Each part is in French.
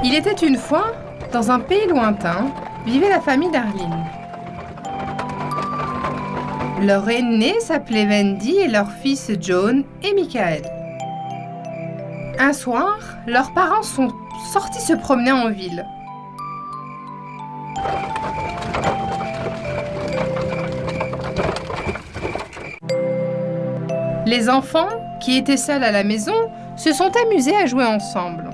Il était une fois, dans un pays lointain, vivait la famille Darling. Leur aîné s'appelait Wendy et leurs fils John et Michael. Un soir, leurs parents sont sortis se promener en ville. Les enfants, qui étaient seuls à la maison, se sont amusés à jouer ensemble.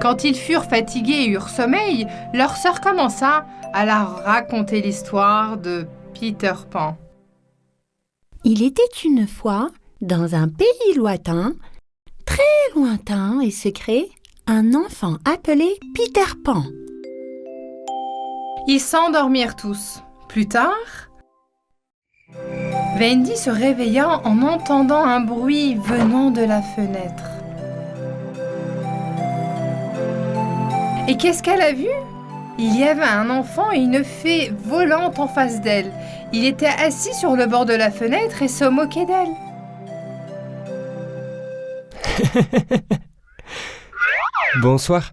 Quand ils furent fatigués et eurent sommeil, leur sœur commença à leur raconter l'histoire de Peter Pan. Il était une fois, dans un pays lointain, très lointain et secret, un enfant appelé Peter Pan. Ils s'endormirent tous. Plus tard, Wendy se réveilla en entendant un bruit venant de la fenêtre. Et qu'est-ce qu'elle a vu? Il y avait un enfant et une fée volante en face d'elle. Il était assis sur le bord de la fenêtre et se moquait d'elle. Bonsoir,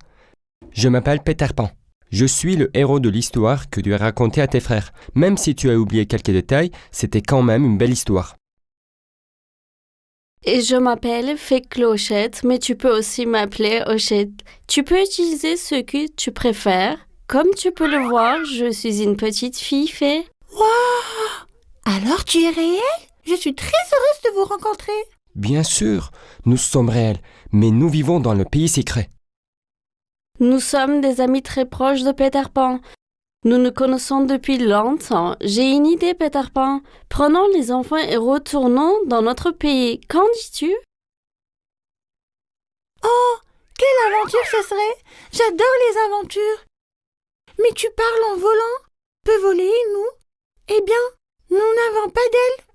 je m'appelle Peter Pan. Je suis le héros de l'histoire que tu as racontée à tes frères. Même si tu as oublié quelques détails, c'était quand même une belle histoire. Et je m'appelle Fée Clochette, mais tu peux aussi m'appeler Hochette. Tu peux utiliser ce que tu préfères. Comme tu peux le voir, je suis une petite fille fée. Waouh! Alors tu es réel? Je suis très heureuse de vous rencontrer. Bien sûr, nous sommes réels, mais nous vivons dans le pays secret. Nous sommes des amis très proches de Peter Pan. Nous nous connaissons depuis longtemps. J'ai une idée, Peter Pan. Prenons les enfants et retournons dans notre pays. Qu'en dis-tu? Oh, quelle aventure ce serait! J'adore les aventures. Mais tu parles en volant? Peut voler, nous? Eh bien, nous n'avons pas d'ailes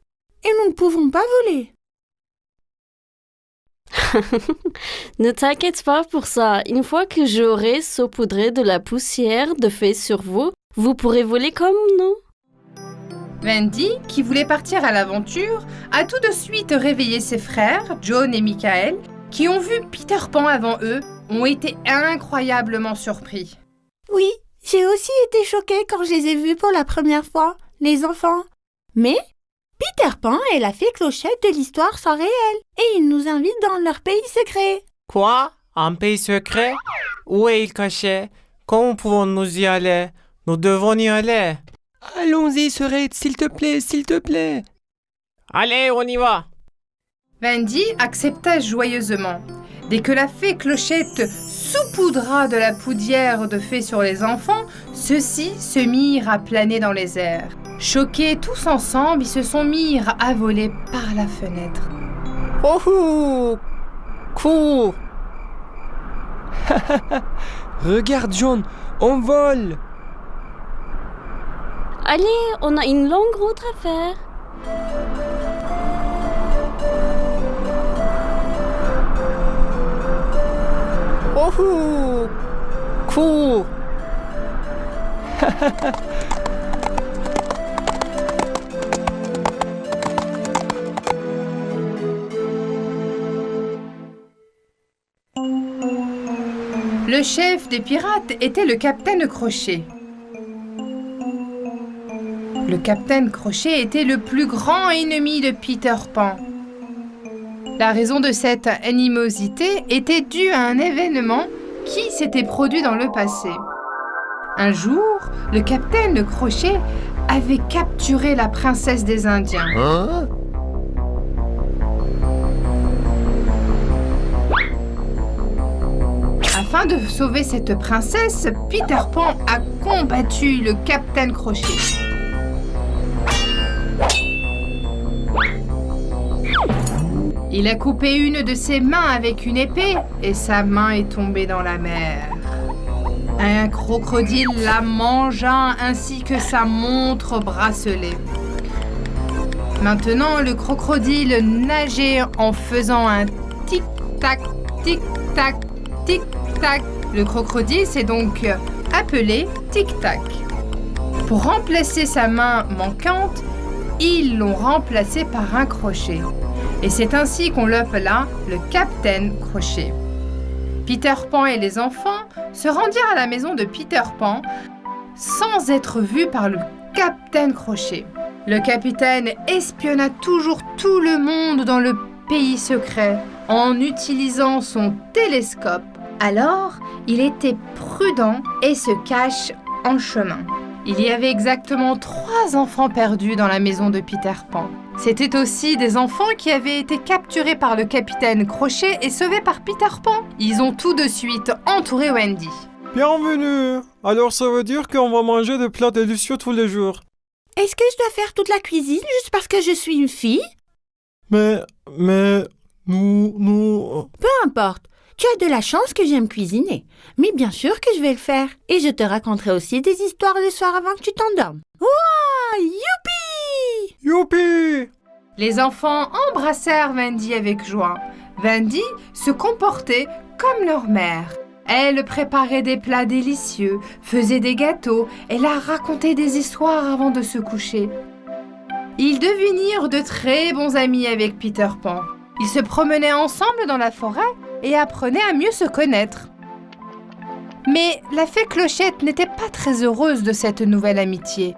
et nous ne pouvons pas voler. Ne t'inquiète pas pour ça. Une fois que j'aurai saupoudré de la poussière de fée sur vous, vous pourrez voler comme nous. Wendy, qui voulait partir à l'aventure, a tout de suite réveillé ses frères, John et Michael, qui ont vu Peter Pan avant eux, ont été incroyablement surpris. Oui, j'ai aussi été choquée quand je les ai vus pour la première fois, les enfants. Mais Peter Pan et la fée Clochette de l'histoire sont réels et ils nous invitent dans leur pays secret. Quoi? Un pays secret? Où est-il caché? Comment pouvons-nous y aller? Nous devons y aller. Allons-y, sœurette, s'il te plaît, s'il te plaît. Allez, on y va. Wendy accepta joyeusement. Dès que la fée Clochette saupoudra de la poussière de fée sur les enfants, ceux-ci se mirent à planer dans les airs. Choqués tous ensemble, ils se sont mis à voler par la fenêtre. Oh, cool. Regarde, John, on vole. Allez, on a une longue route à faire. Oh, cool. Le chef des pirates était le capitaine Crochet. Le capitaine Crochet était le plus grand ennemi de Peter Pan. La raison de cette animosité était due à un événement qui s'était produit dans le passé. Un jour, le capitaine Crochet avait capturé la princesse des Indiens. Afin de sauver cette princesse, Peter Pan a combattu le capitaine Crochet. Il a coupé une de ses mains avec une épée et sa main est tombée dans la mer. Un crocodile la mangea ainsi que sa montre bracelet. Maintenant, le crocodile nageait en faisant un tic-tac, tic-tac, tic-tac. Le crocodile s'est donc appelé Tic-Tac. Pour remplacer sa main manquante, ils l'ont remplacé par un crochet. Et c'est ainsi qu'on l'appela le Capitaine Crochet. Peter Pan et les enfants se rendirent à la maison de Peter Pan sans être vus par le Capitaine Crochet. Le capitaine espionna toujours tout le monde dans le pays secret en utilisant son télescope. Alors, il était prudent et se cache en chemin. Il y avait exactement 3 enfants perdus dans la maison de Peter Pan. C'étaient aussi des enfants qui avaient été capturés par le capitaine Crochet et sauvés par Peter Pan. Ils ont tout de suite entouré Wendy. Bienvenue! Alors ça veut dire qu'on va manger des plats délicieux tous les jours. Est-ce que je dois faire toute la cuisine juste parce que je suis une fille? Mais, nous... Peu importe. Tu as de la chance que j'aime cuisiner. Mais bien sûr que je vais le faire. Et je te raconterai aussi des histoires le soir avant que tu t'endormes. Ouah! Youpi! Youpi! Les enfants embrassèrent Wendy avec joie. Wendy se comportait comme leur mère. Elle préparait des plats délicieux, faisait des gâteaux et leur racontait des histoires avant de se coucher. Ils devinirent de très bons amis avec Peter Pan. Ils se promenaient ensemble dans la forêt et apprenaient à mieux se connaître. Mais la fée Clochette n'était pas très heureuse de cette nouvelle amitié.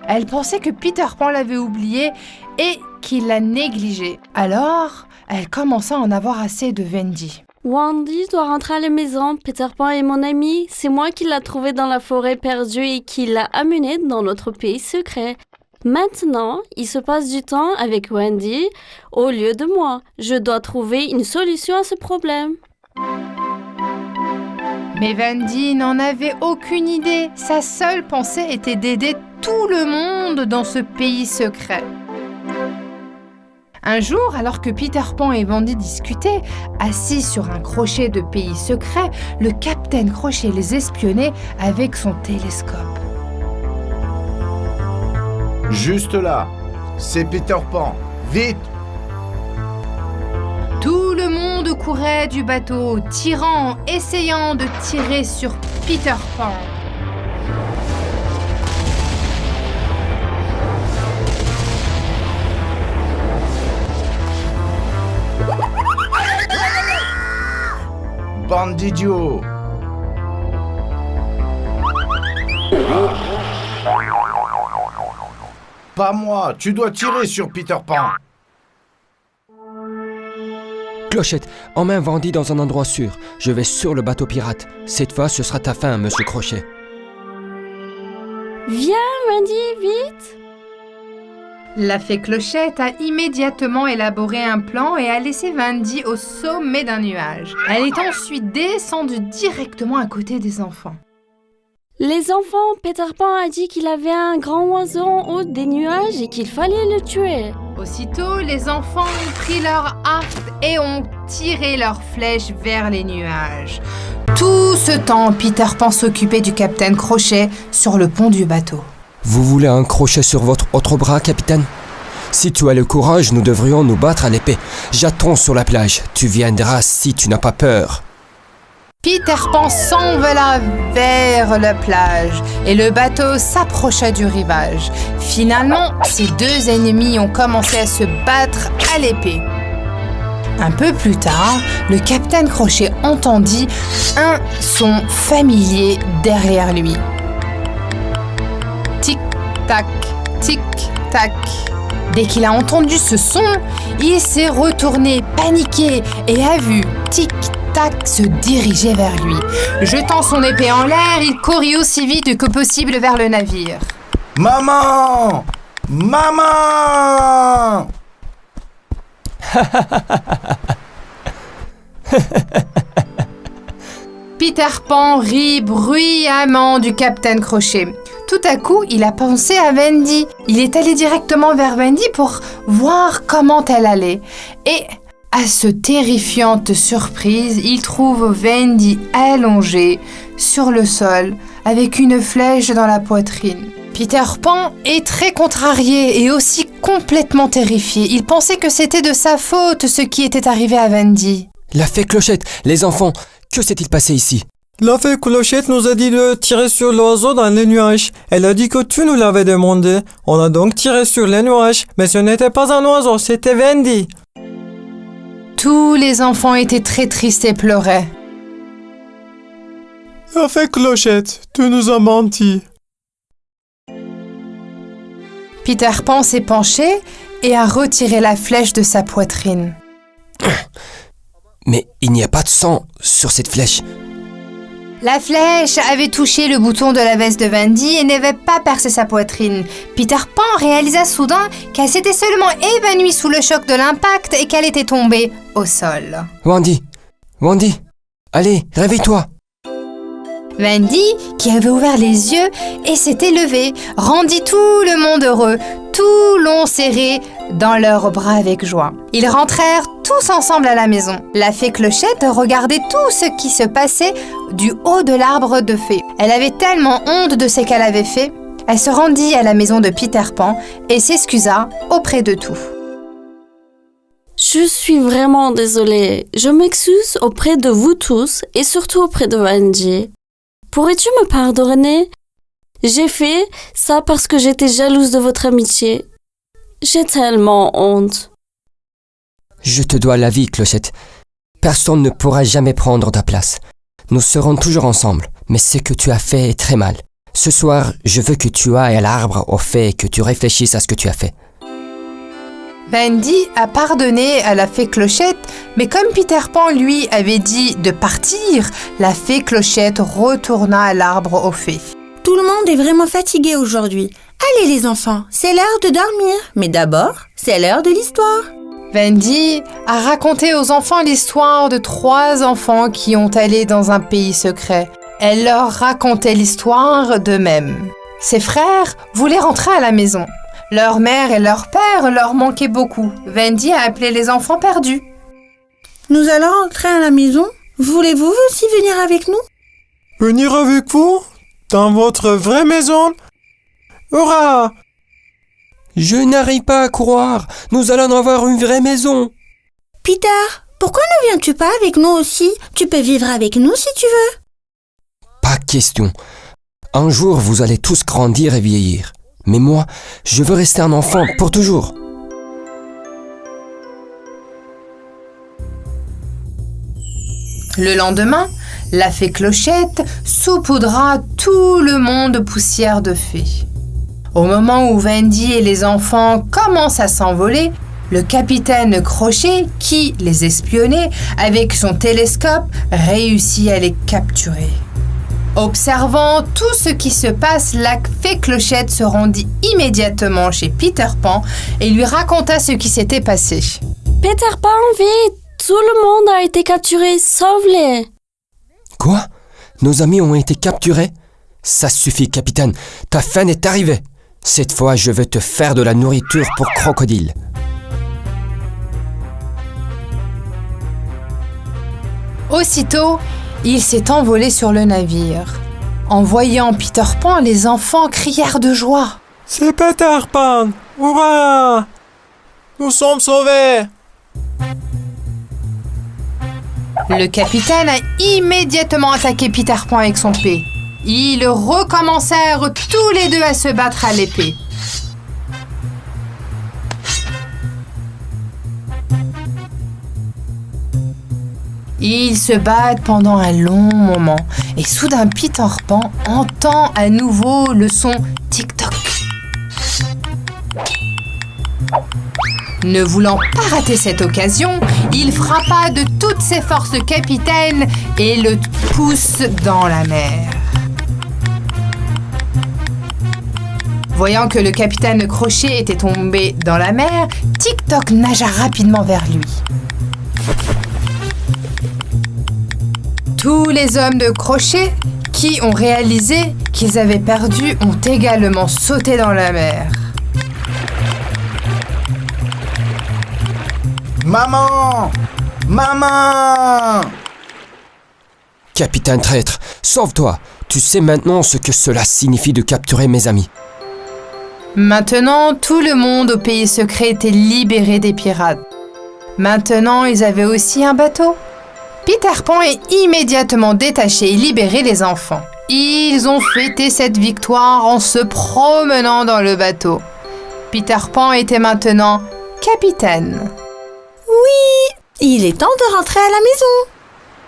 Elle pensait que Peter Pan l'avait oubliée et qu'il la négligeait. Alors, elle commença à en avoir assez de Wendy. Wendy doit rentrer à la maison. Peter Pan est mon ami. C'est moi qui l'ai trouvé dans la forêt perdue et qui l'a amené dans notre pays secret. Maintenant, il se passe du temps avec Wendy au lieu de moi. Je dois trouver une solution à ce problème. Mais Wendy n'en avait aucune idée. Sa seule pensée était d'aider tout le monde dans ce pays secret. Un jour, alors que Peter Pan et Wendy discutaient, assis sur un crochet de pays secret, le Capitaine Crochet les espionnait avec son télescope. Juste là, c'est Peter Pan. Vite! Tout le monde courait du bateau, tirant, essayant de tirer sur Peter Pan. Bande d'idiots! Pas moi, tu dois tirer sur Peter Pan. Clochette, emmène Wendy dans un endroit sûr. Je vais sur le bateau pirate. Cette fois, ce sera ta fin, Monsieur Crochet. Viens, Wendy, vite! La fée Clochette a immédiatement élaboré un plan et a laissé Wendy au sommet d'un nuage. Elle est ensuite descendue directement à côté des enfants. Les enfants, Peter Pan a dit qu'il avait un grand oiseau en haut des nuages et qu'il fallait le tuer. Aussitôt, les enfants ont pris leurs arcs et ont tiré leurs flèches vers les nuages. Tout ce temps, Peter Pan s'occupait du Capitaine Crochet sur le pont du bateau. Vous voulez un crochet sur votre autre bras, capitaine? Si tu as le courage, nous devrions nous battre à l'épée. J'attends sur la plage. Tu viendras si tu n'as pas peur. Peter Pan s'envola vers la plage et le bateau s'approcha du rivage. Finalement, ces deux ennemis ont commencé à se battre à l'épée. Un peu plus tard, le Capitaine Crochet entendit un son familier derrière lui. Tic-tac, tic-tac. Dès qu'il a entendu ce son, il s'est retourné paniqué et a vu tic-tac se diriger vers lui. Jetant son épée en l'air, il courut aussi vite que possible vers le navire. Maman! Maman! Peter Pan rit bruyamment du Capitaine Crochet. Tout à coup, il a pensé à Wendy. Il est allé directement vers Wendy pour voir comment elle allait. Et à ce terrifiante surprise, il trouve Wendy allongée sur le sol avec une flèche dans la poitrine. Peter Pan est très contrarié et aussi complètement terrifié. Il pensait que c'était de sa faute ce qui était arrivé à Wendy. La fée Clochette, les enfants, que s'est-il passé ici? La fée Clochette nous a dit de tirer sur l'oiseau dans les nuages. Elle a dit que tu nous l'avais demandé. On a donc tiré sur les nuages, mais ce n'était pas un oiseau, c'était Wendy. Tous les enfants étaient très tristes et pleuraient. La fée Clochette, tu nous as menti. Peter Pan s'est penché et a retiré la flèche de sa poitrine. Mais il n'y a pas de sang sur cette flèche. La flèche avait touché le bouton de la veste de Wendy et n'avait pas percé sa poitrine. Peter Pan réalisa soudain qu'elle s'était seulement évanouie sous le choc de l'impact et qu'elle était tombée au sol. Wendy, allez, réveille-toi. Wendy, qui avait ouvert les yeux et s'était levée, rendit tout le monde heureux. Tout l'ont serré dans leurs bras avec joie. Ils rentrèrent tous ensemble à la maison. La fée Clochette regardait tout ce qui se passait du haut de l'arbre de fée. Elle avait tellement honte de ce qu'elle avait fait. Elle se rendit à la maison de Peter Pan et s'excusa auprès de tous. Je suis vraiment désolée. Je m'excuse auprès de vous tous et surtout auprès de Wendy. Pourrais-tu me pardonner? J'ai fait ça parce que j'étais jalouse de votre amitié. J'ai tellement honte. Je te dois la vie, Clochette. Personne ne pourra jamais prendre ta place. Nous serons toujours ensemble, mais ce que tu as fait est très mal. Ce soir, je veux que tu ailles à l'arbre au fait et que tu réfléchisses à ce que tu as fait. Wendy a pardonné à la fée Clochette, mais comme Peter Pan lui avait dit de partir, la fée Clochette retourna à l'arbre aux fées. Tout le monde est vraiment fatigué aujourd'hui. Allez les enfants, c'est l'heure de dormir. Mais d'abord, c'est l'heure de l'histoire. Wendy a raconté aux enfants l'histoire de 3 enfants qui ont allé dans un pays secret. Elle leur racontait l'histoire d'eux-mêmes. Ses frères voulaient rentrer à la maison. Leur mère et leur père leur manquaient beaucoup. Wendy a appelé les enfants perdus. Nous allons rentrer à la maison. Voulez-vous aussi venir avec nous? Venir avec vous? Dans votre vraie maison? Hurrah! Je n'arrive pas à croire. Nous allons avoir une vraie maison. Peter, pourquoi ne viens-tu pas avec nous aussi? Tu peux vivre avec nous si tu veux. Pas question. Un jour, vous allez tous grandir et vieillir. Mais moi, je veux rester un enfant pour toujours. Le lendemain, la fée Clochette saupoudra tout le monde de poussière de fée. Au moment où Wendy et les enfants commencent à s'envoler, le capitaine Crochet, qui les espionnait avec son télescope, réussit à les capturer. Observant tout ce qui se passe, la fée Clochette se rendit immédiatement chez Peter Pan et lui raconta ce qui s'était passé. Peter Pan, vite! Tout le monde a été capturé, sauve-les! Quoi? Nos amis ont été capturés? Ça suffit, capitaine. Ta fin est arrivée. Cette fois, je vais te faire de la nourriture pour crocodile. Aussitôt, il s'est envolé sur le navire. En voyant Peter Pan, les enfants crièrent de joie. C'est Peter Pan! Hurrah! Nous sommes sauvés! Le capitaine a immédiatement attaqué Peter Pan avec son épée. Ils recommencèrent tous les deux à se battre à l'épée. Ils se battent pendant un long moment et soudain Peter Pan entend à nouveau le son tic-toc. Ne voulant pas rater cette occasion, il frappa de toutes ses forces le capitaine et le pousse dans la mer. Voyant que le capitaine Crochet était tombé dans la mer, Tic-Toc nagea rapidement vers lui. Tous les hommes de Crochet qui ont réalisé qu'ils avaient perdu ont également sauté dans la mer. Maman! Maman! Capitaine traître, sauve-toi. Tu sais maintenant ce que cela signifie de capturer mes amis. Maintenant, tout le monde au pays secret était libéré des pirates. Maintenant, ils avaient aussi un bateau. Peter Pan est immédiatement détaché et libéré les enfants. Ils ont fêté cette victoire en se promenant dans le bateau. Peter Pan était maintenant capitaine. Oui, Il est temps de rentrer à la maison.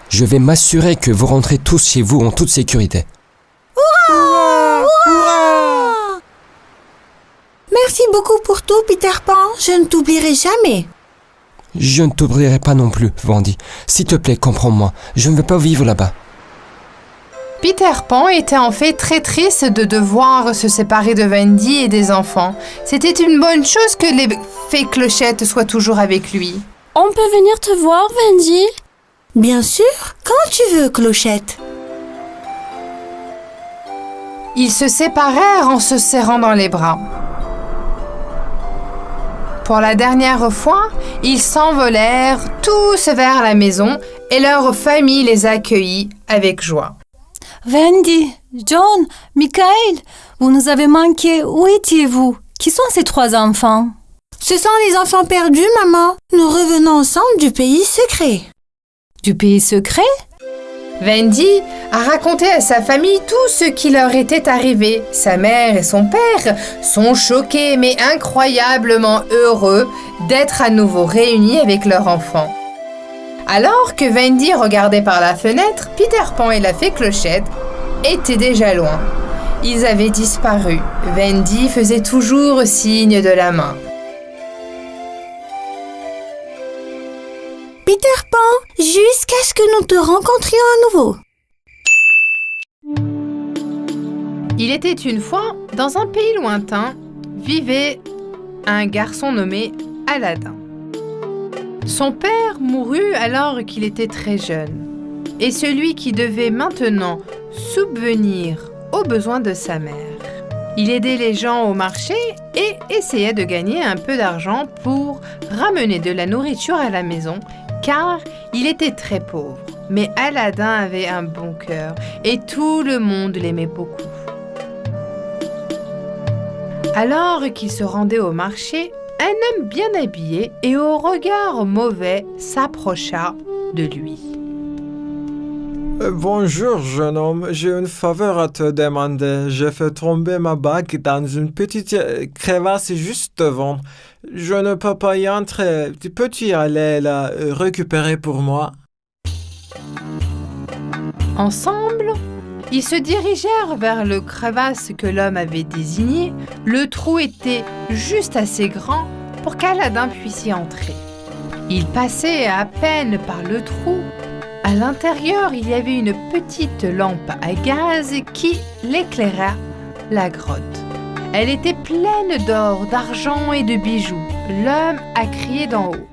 Je vais m'assurer que vous rentrez tous chez vous en toute sécurité. Hurrah! Merci beaucoup pour tout, Peter Pan. Je ne t'oublierai jamais. Je ne t'oublierai pas non plus, Wendy. S'il te plaît, comprends-moi. Je ne veux pas vivre là-bas. Peter Pan était en fait très triste de devoir se séparer de Wendy et des enfants. C'était une bonne chose que les fées clochettes soient toujours avec lui. On peut venir te voir, Wendy? Bien sûr, quand tu veux, Clochette. Ils se séparèrent en se serrant dans les bras. Pour la dernière fois, ils s'envolèrent tous vers la maison et leur famille les accueillit avec joie. Wendy, John, Michael, vous nous avez manqué. Où étiez-vous? Qui sont ces 3 enfants? Ce sont les enfants perdus, maman. Nous revenons ensemble du pays secret. Du pays secret? Wendy a raconté à sa famille tout ce qui leur était arrivé. Sa mère et son père sont choqués mais incroyablement heureux d'être à nouveau réunis avec leur enfant. Alors que Wendy regardait par la fenêtre, Peter Pan et la fée Clochette étaient déjà loin. Ils avaient disparu. Wendy faisait toujours signe de la main. Peter Pan, jusqu'à ce que nous te rencontrions à nouveau. Il était une fois, dans un pays lointain, vivait un garçon nommé Aladdin. Son père mourut alors qu'il était très jeune, et celui qui devait maintenant subvenir aux besoins de sa mère. Il aidait les gens au marché et essayait de gagner un peu d'argent pour ramener de la nourriture à la maison, car il était très pauvre. Mais Aladdin avait un bon cœur et tout le monde l'aimait beaucoup. Alors qu'il se rendait au marché, un homme bien habillé et au regard mauvais s'approcha de lui. Bonjour, jeune homme. J'ai une faveur à te demander. J'ai fait tomber ma bague dans une petite crevasse juste devant. Je ne peux pas y entrer. Peux-tu y aller la récupérer pour moi? Ensemble, ils se dirigèrent vers le crevasse que l'homme avait désigné. Le trou était juste assez grand pour qu'Aladin puisse y entrer. Il passait à peine par le trou. À l'intérieur, il y avait une petite lampe à gaz qui l'éclaira la grotte. Elle était pleine d'or, d'argent et de bijoux. L'homme a crié d'en haut.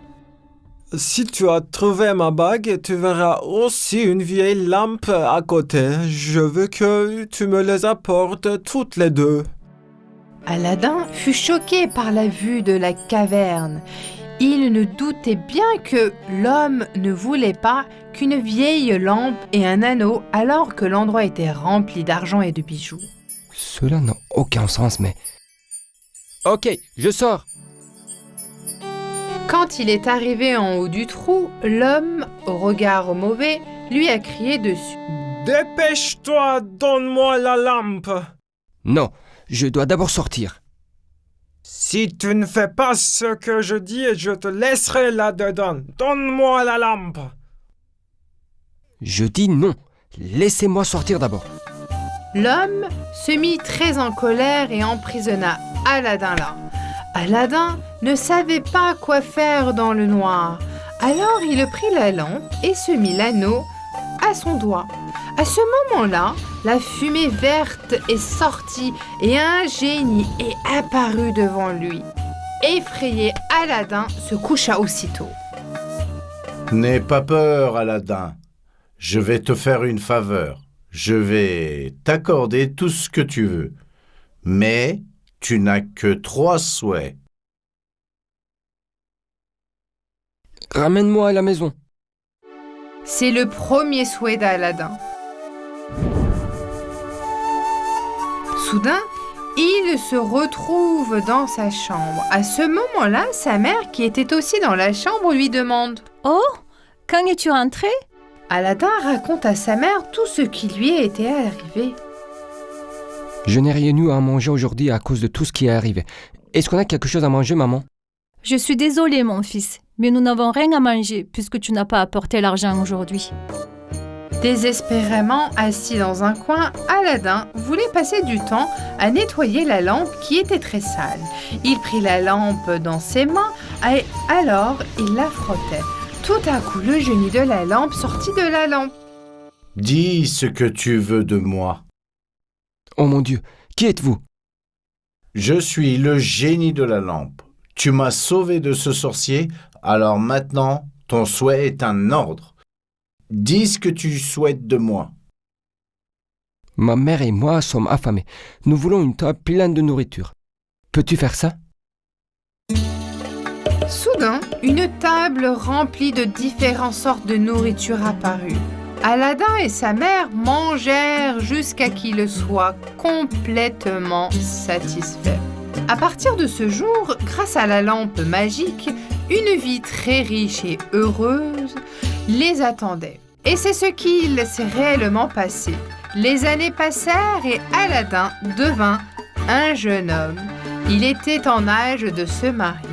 Si tu as trouvé ma bague, tu verras aussi une vieille lampe à côté. Je veux que tu me les apportes toutes les deux. Aladin fut choqué par la vue de la caverne. Il ne doutait bien que l'homme ne voulait pas qu'une vieille lampe et un anneau alors que l'endroit était rempli d'argent et de bijoux. Cela n'a aucun sens, mais... Ok, je sors. Quand il est arrivé en haut du trou, l'homme, au regard mauvais, lui a crié dessus. Dépêche-toi, donne-moi la lampe. Non, je dois d'abord sortir. Si tu ne fais pas ce que je dis, je te laisserai là-dedans. Donne-moi la lampe. Je dis non. Laissez-moi sortir d'abord. L'homme se mit très en colère et emprisonna Aladin là. Aladin ne savait pas quoi faire dans le noir. Alors il prit la lampe et se mit l'anneau à son doigt. À ce moment-là, la fumée verte est sortie et un génie est apparu devant lui. Effrayé, Aladin se coucha aussitôt. N'aie pas peur, Aladin. Je vais te faire une faveur. Je vais t'accorder tout ce que tu veux. Mais tu n'as que 3 souhaits. Ramène-moi à la maison. C'est le premier souhait d'Aladin. Soudain, il se retrouve dans sa chambre. À ce moment-là, sa mère, qui était aussi dans la chambre, lui demande « Oh, quand es-tu rentré? » Aladin raconte à sa mère tout ce qui lui était arrivé. Je n'ai rien eu à manger aujourd'hui à cause de tout ce qui est arrivé. Est-ce qu'on a quelque chose à manger, maman? Je suis désolée, mon fils, mais nous n'avons rien à manger puisque tu n'as pas apporté l'argent aujourd'hui. Désespérément assis dans un coin, Aladin voulait passer du temps à nettoyer la lampe qui était très sale. Il prit la lampe dans ses mains et alors il la frottait. Tout à coup, le génie de la lampe sortit de la lampe. Dis ce que tu veux de moi. Oh mon Dieu, qui êtes-vous? Je suis le génie de la lampe. Tu m'as sauvé de ce sorcier, alors maintenant, ton souhait est un ordre. Dis ce que tu souhaites de moi. Ma mère et moi sommes affamés. Nous voulons une table pleine de nourriture. Peux-tu faire ça? Soudain, une table remplie de différentes sortes de nourriture apparut. Aladin et sa mère mangèrent jusqu'à qu'ils soient complètement satisfaits. À partir de ce jour, grâce à la lampe magique, une vie très riche et heureuse les attendait. Et c'est ce qu'il s'est réellement passé. Les années passèrent et Aladin devint un jeune homme. Il était en âge de se marier.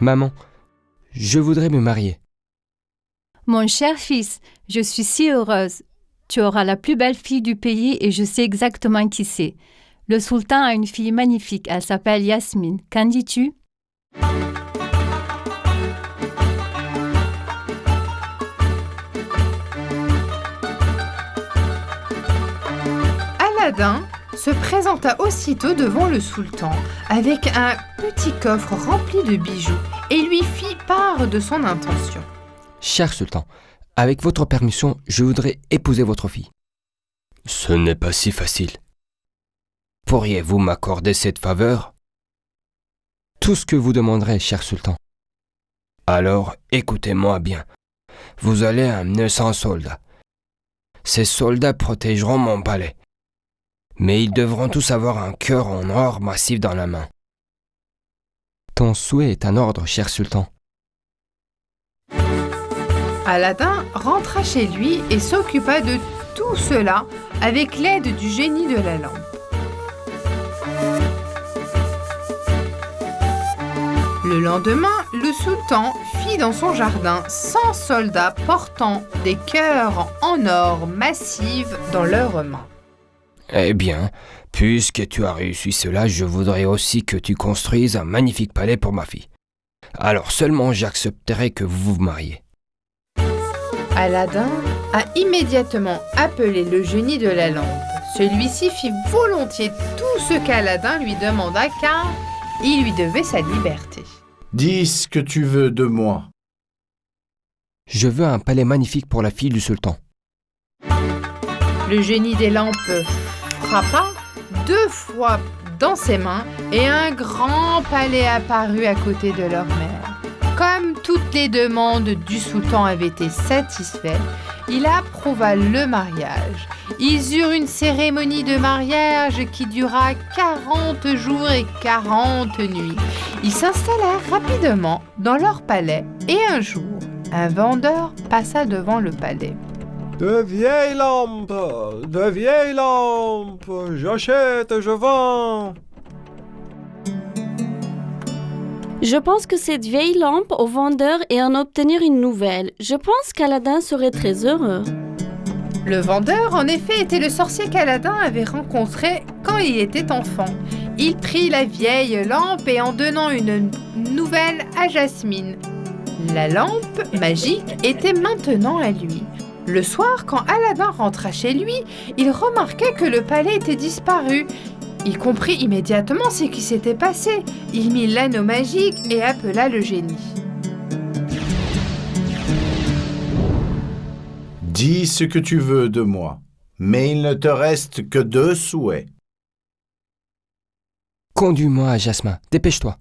Maman, je voudrais me marier. Mon cher fils, je suis si heureuse. Tu auras la plus belle fille du pays et je sais exactement qui c'est. Le sultan a une fille magnifique, elle s'appelle Yasmine. Qu'en dis-tu? Aladin se présenta aussitôt devant le sultan avec un petit coffre rempli de bijoux et lui fit part de son intention. Cher sultan, avec votre permission, je voudrais épouser votre fille. Ce n'est pas si facile. Pourriez-vous m'accorder cette faveur? Tout ce que vous demanderez, cher sultan. Alors, écoutez-moi bien. Vous allez amener 100 soldats. Ces soldats protégeront mon palais. Mais ils devront tous avoir un cœur en or massif dans la main. Ton souhait est un ordre, cher sultan. Aladin rentra chez lui et s'occupa de tout cela avec l'aide du génie de la lampe. Le lendemain, le sultan fit dans son jardin 100 soldats portant des cœurs en or massif dans leurs mains. Eh bien, puisque tu as réussi cela, je voudrais aussi que tu construises un magnifique palais pour ma fille. Alors seulement j'accepterai que vous vous mariez. Aladin a immédiatement appelé le génie de la lampe. Celui-ci fit volontiers tout ce qu'Aladin lui demanda car il lui devait sa liberté. Dis ce que tu veux de moi. Je veux un palais magnifique pour la fille du sultan. Le génie des lampes frappa 2 fois dans ses mains et un grand palais apparut à côté de leur mère. Comme toutes les demandes du sultan avaient été satisfaites, il approuva le mariage. Ils eurent une cérémonie de mariage qui dura 40 jours et 40 nuits. Ils s'installèrent rapidement dans leur palais et un jour, un vendeur passa devant le palais. De vieilles lampes, j'achète, je vends. Je pense que cette vieille lampe au vendeur et en obtenir une nouvelle. Je pense qu'Aladin serait très heureux. Le vendeur, en effet, était le sorcier qu'Aladin avait rencontré quand il était enfant. Il prit la vieille lampe et en donnant une nouvelle à Jasmine. La lampe magique était maintenant à lui. Le soir, quand Aladin rentra chez lui, il remarqua que le palais était disparu. Il comprit immédiatement ce qui s'était passé. Il mit l'anneau magique et appela le génie. Dis ce que tu veux de moi, mais il ne te reste que 2 souhaits. Conduis-moi à Jasmin, dépêche-toi.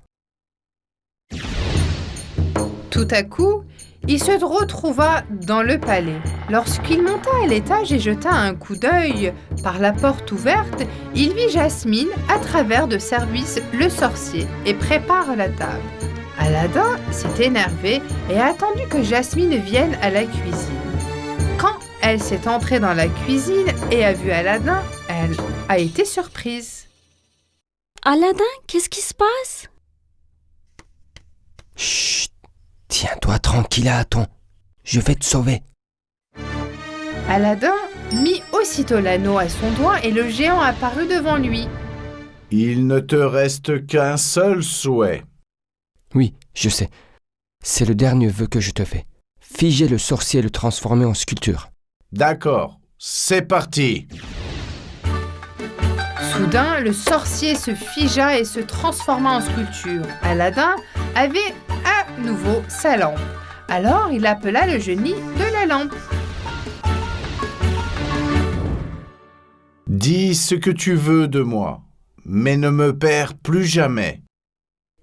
Tout à coup, il se retrouva dans le palais. Lorsqu'il monta à l'étage et jeta un coup d'œil par la porte ouverte, il vit Jasmine à travers de service le sorcier et prépare la table. Aladin s'est énervé et a attendu que Jasmine vienne à la cuisine. Quand elle s'est entrée dans la cuisine et a vu Aladin, elle a été surprise. Aladdin, qu'est-ce qui se passe? Chut, tiens-toi tranquille, Aton. Je vais te sauver. Aladdin mit aussitôt l'anneau à son doigt et le géant apparut devant lui. Il ne te reste qu'un seul souhait. Oui, je sais. C'est le dernier vœu que je te fais. Figer le sorcier et le transformer en sculpture. D'accord, c'est parti. Soudain, le sorcier se figea et se transforma en sculpture. Aladdin avait à nouveau sa lampe. Alors il appela le génie de la lampe. Dis ce que tu veux de moi, mais ne me perds plus jamais.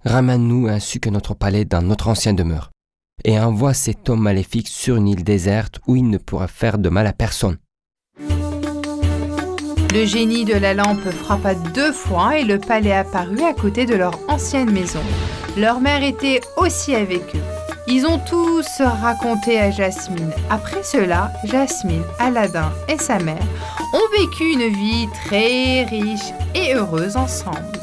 Ramène-nous ainsi que notre palais dans notre ancienne demeure. Et envoie cet homme maléfique sur une île déserte où il ne pourra faire de mal à personne. Le génie de la lampe frappa 2 fois et le palais apparut à côté de leur ancienne maison. Leur mère était aussi avec eux. Ils ont tous raconté à Jasmine. Après cela, Jasmine, Aladdin et sa mère ont vécu une vie très riche et heureuse ensemble.